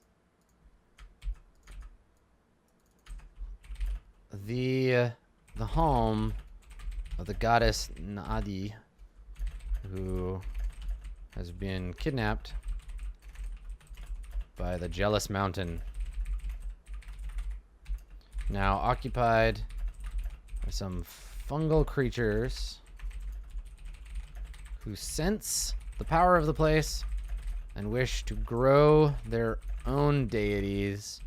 the home of the goddess Nadi, who has been kidnapped by the Jealous Mountain. Now occupied by some fungal creatures who sense the power of the place and wish to grow their own deities.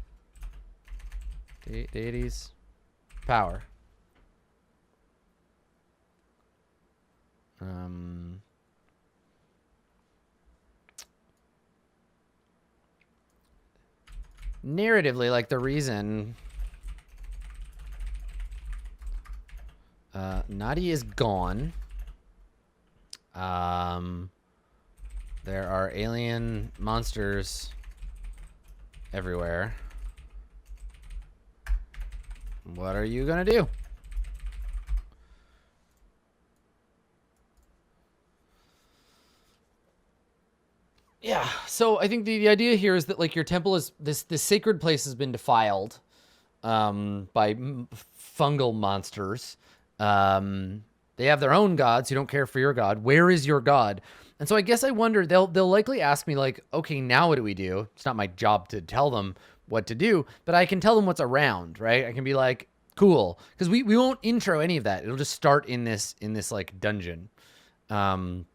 Deities? Power. Narratively, like the reason Nadi is gone. There are alien monsters everywhere. What are you gonna do? Yeah, so I think the idea here is that like your temple is this sacred place has been defiled by fungal monsters. They have their own gods who don't care for your god. Where is your god? And so I guess I wonder, they'll likely ask me like, okay, now what do we do? It's not my job to tell them what to do, but I can tell them what's around, right? I can be like, cool, because we won't intro any of that. It'll just start in this like dungeon. And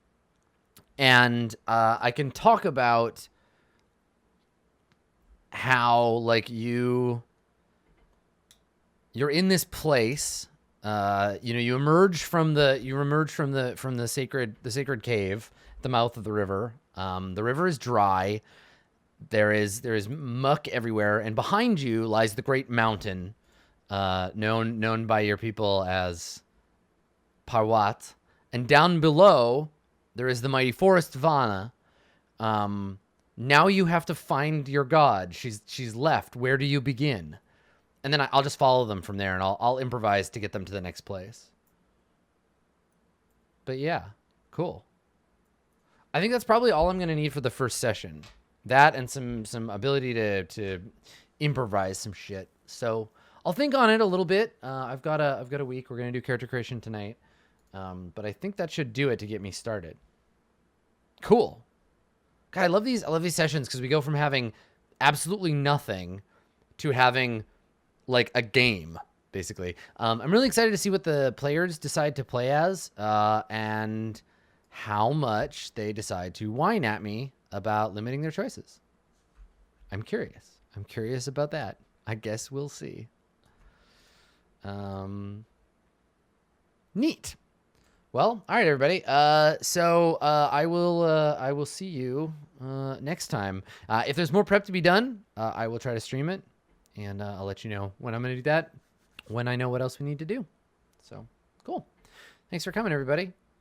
I can talk about how like you're in this place. You emerge from the sacred cave at the mouth of the river. The river is dry. There is muck everywhere, and behind you lies the great mountain, known by your people as Parwat. And down below, there is the mighty forest Vana. Now you have to find your god. She's left. Where do you begin? And then I'll just follow them from there, and I'll improvise to get them to the next place. But yeah, cool. I think that's probably all I'm gonna need for the first session. That and some ability to improvise some shit. So I'll think on it a little bit. I've got a week. We're gonna do character creation tonight, but I think that should do it to get me started. Cool. God, I love these sessions because we go from having absolutely nothing to having like a game, basically. I'm really excited to see what the players decide to play as, and how much they decide to whine at me about limiting their choices. I'm curious. I'm curious about that. I guess we'll see. Neat. Well, all right, everybody. So I will see you next time. If there's more prep to be done, I will try to stream it, and I'll let you know when I'm going to do that, when I know what else we need to do. So, cool. Thanks for coming, everybody.